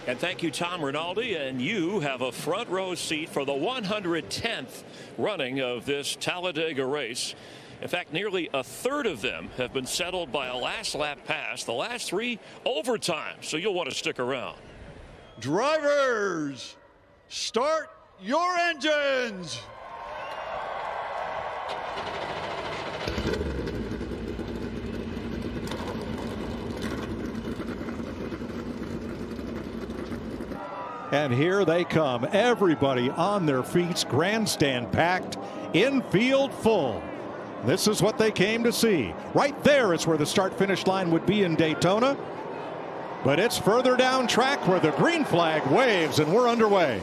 And thank you, Tom Rinaldi. And you have a front row seat for the 110th running of this Talladega race. In fact, nearly a third of them have been settled by a last lap pass, the last 3 overtime. So you'll want to stick around. Drivers, start your engines. And here they come. Everybody on their feet, grandstand packed, infield full. This is what they came to see. Right there is where the start-finish line would be in Daytona. But it's further down track where the green flag waves, and we're underway.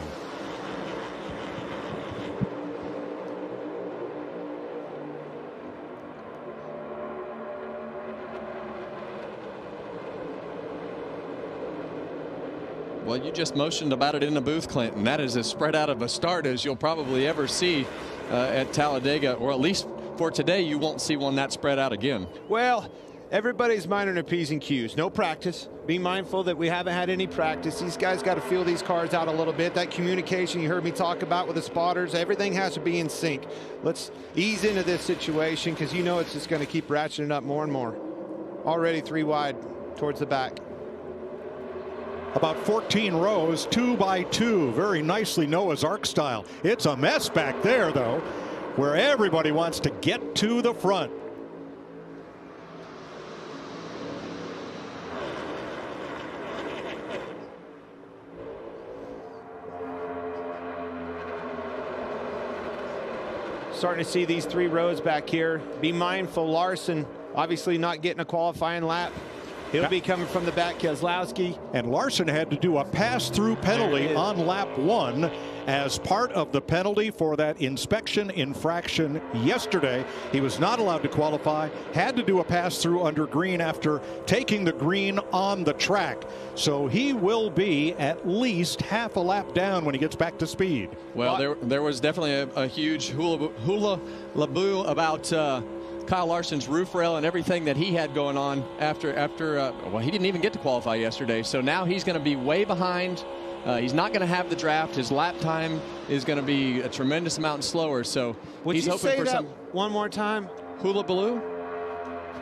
Well, you just motioned about it in the booth, Clinton. That is as spread out of a start as you'll probably ever see at Talladega, or at least for today, you won't see one that spread out again. Well, everybody's minding their P's and Q's. No practice. Be mindful that we haven't had any practice. These guys got to feel these cars out a little bit. That communication you heard me talk about with the spotters, everything has to be in sync. Let's ease into this situation because you know it's just going to keep ratcheting up more and more. Already 3 wide towards the back. About 14 rows, 2 by 2, very nicely Noah's Ark style. It's a mess back there, though, where everybody wants to get to the front. Starting to see these 3 rows back here. Be mindful, Larson obviously not getting a qualifying lap. He'll be coming from the back, Keselowski. And Larson had to do a pass-through penalty on lap 1 as part of the penalty for that inspection infraction yesterday. He was not allowed to qualify, had to do a pass-through under green after taking the green on the track. So he will be at least half a lap down when he gets back to speed. Well, there was definitely a huge hula laboo about Kyle Larson's roof rail and everything that he had going on after well, he didn't even get to qualify yesterday. So now he's going to be way behind. He's not going to have the draft. His lap time is going to be a tremendous amount slower. So he's hoping for some. One more time? Hula baloo?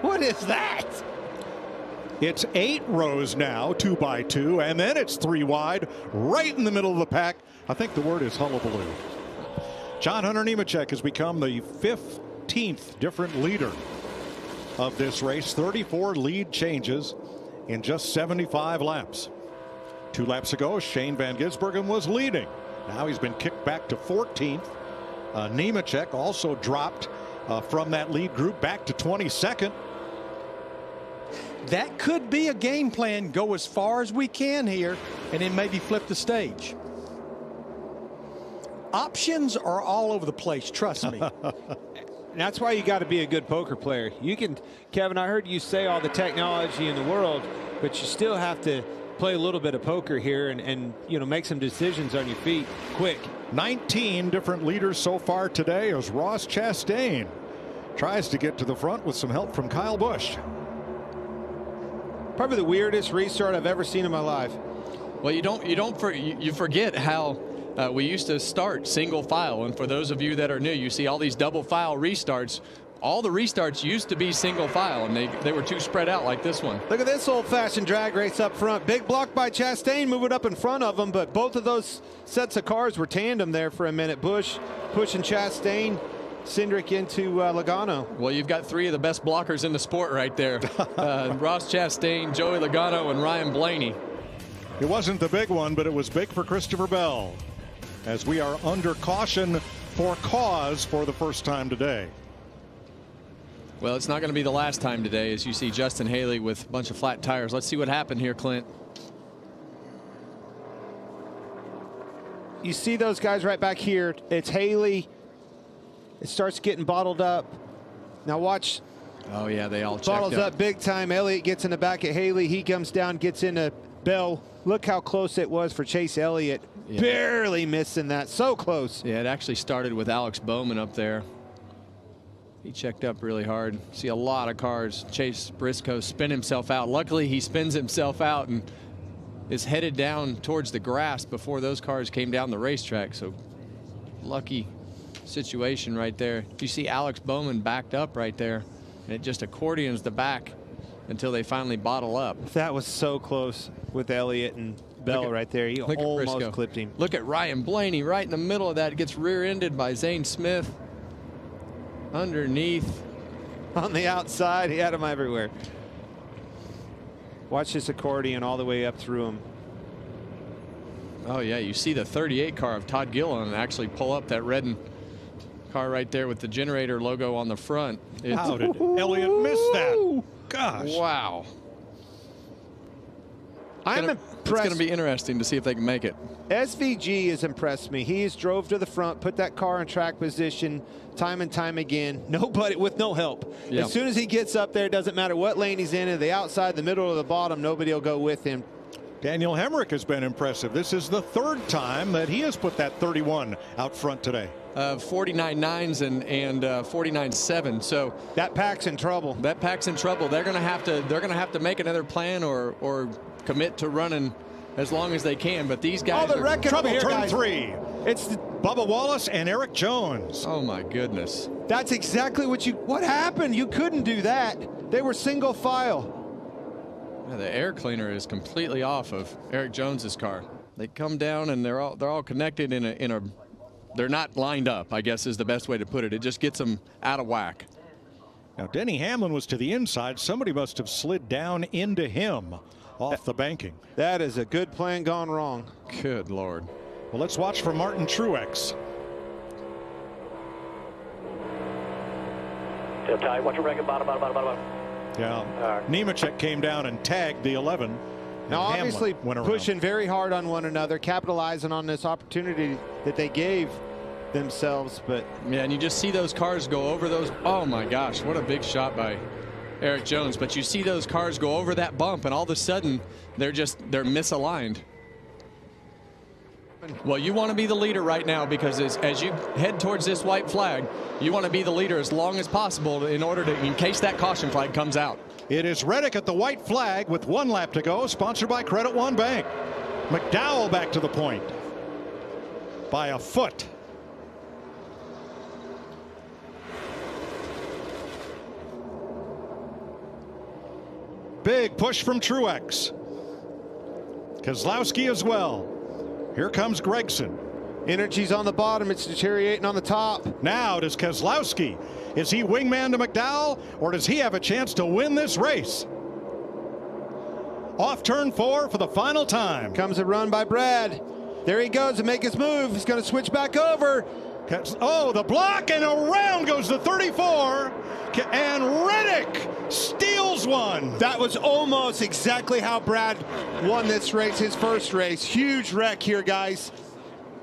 What is that? It's 8 rows now, 2 by 2, and then it's 3 wide, right in the middle of the pack. I think the word is hullabaloo. John Hunter Nemechek has become the 15th different leader of this race. 34 lead changes in just 75 laps. 2 laps ago, Shane Van Gisbergen was leading. Now he's been kicked back to 14th. Nemechek also dropped from that lead group back to 22nd. That could be a game plan. Go as far as we can here and then maybe flip the stage. Options are all over the place, trust me. That's why you got to be a good poker player. You can, Kevin, I heard you say all the technology in the world, but you still have to play a little bit of poker here and you know, make some decisions on your feet quick. 19 different leaders so far today as Ross Chastain tries to get to the front with some help from Kyle Busch. Probably the weirdest restart I've ever seen in my life. Well, you forget how we used to start single file, and for those of you that are new, you see all these double file restarts. All the restarts used to be single file, and they were too spread out like this one. Look at this old-fashioned drag race up front. Big block by Chastain moving up in front of him, but both of those sets of cars were tandem there for a minute. Busch pushing Chastain, Cindric into Logano. Well, you've got 3 of the best blockers in the sport right there. Ross Chastain, Joey Logano, and Ryan Blaney. It wasn't the big one, but it was big for Christopher Bell, as we are under caution for cause for the first time today. Well, it's not going to be the last time today, as you see Justin Haley with a bunch of flat tires. Let's see what happened here, Clint. You see those guys right back here. It's Haley. It starts getting bottled up. Now watch. Oh, yeah, they all bottles up big time. Elliott gets in the back at Haley. He comes down, gets into Bell. Look how close it was for Chase Elliott. Yeah. Barely missing that. So close. Yeah, it actually started with Alex Bowman up there. He checked up really hard. See a lot of cars. Chase Briscoe spin himself out. Luckily, he spins himself out and is headed down towards the grass before those cars came down the racetrack. So lucky situation right there. You see Alex Bowman backed up right there, and it just accordions the back until they finally bottle up. That was so close with Elliott and Bell right there. He almost clipped him. Look at Ryan Blaney right in the middle of that. Gets rear-ended by Zane Smith. Underneath. On the outside, he had him everywhere. Watch this accordion all the way up through him. Oh, yeah, you see the 38 car of Todd Gilliland actually pull up that red car right there with the generator logo on the front. How did Elliott miss that? Gosh. Wow. I'm impressed. It's going to be interesting to see if they can make it. SVG has impressed me. He's drove to the front, put that car in track position time and time again. Nobody with no help. Yeah. As soon as he gets up there, it doesn't matter what lane he's in, the outside, the middle, or the bottom, nobody will go with him. Daniel Hemrick has been impressive. This is the third time that he has put that 31 out front today. 49.9s and 49.7. So that pack's in trouble. That pack's in trouble. They're going to have to make another plan or commit to running as long as they can. But these guys are trouble. Here, turn guys. 3. It's Bubba Wallace and Eric Jones. Oh my goodness. That's exactly what happened. You couldn't do that. They were single file. Yeah, the air cleaner is completely off of Eric Jones's car. They come down and they're all connected in a they're not lined up, I guess is the best way to put it. It just gets them out of whack. Now Denny Hamlin was to the inside. Somebody must have slid down into him off the banking. That is a good plan gone wrong. Good Lord. Well, let's watch for Martin Truex. Watch your record, bottom. Yeah. Nemechek came down and tagged the 11. Now, obviously, went pushing very hard on one another, capitalizing on this opportunity that they gave themselves. But yeah, and you just see those cars go over those. Oh my gosh, what a big shot by Eric Jones. But you see those cars go over that bump, and all of a sudden they're misaligned. Well, you want to be the leader right now, because as you head towards this white flag, you want to be the leader as long as possible in case that caution flag comes out. It is Reddick at the white flag with 1 lap to go, sponsored by Credit One Bank. McDowell back to the point by a foot. Big push from Truex. Keselowski as well. Here comes Gregson. Energy's on the bottom. It's deteriorating on the top. Now does Keselowski. Is he wingman to McDowell, or does he have a chance to win this race? Off turn 4 for the final time. Comes a run by Brad. There he goes to make his move. He's going to switch back over. Oh, the block, and around goes the 34. And Reddick steals one. That was almost exactly how Brad won this race, his first race. Huge wreck here, guys.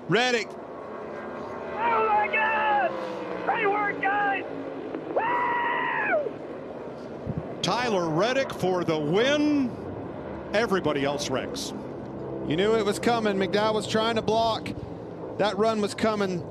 Reddick. Oh my God! Great work, guys! Woo! Tyler Reddick for the win. Everybody else wrecks. You knew it was coming. McDowell was trying to block. That run was coming.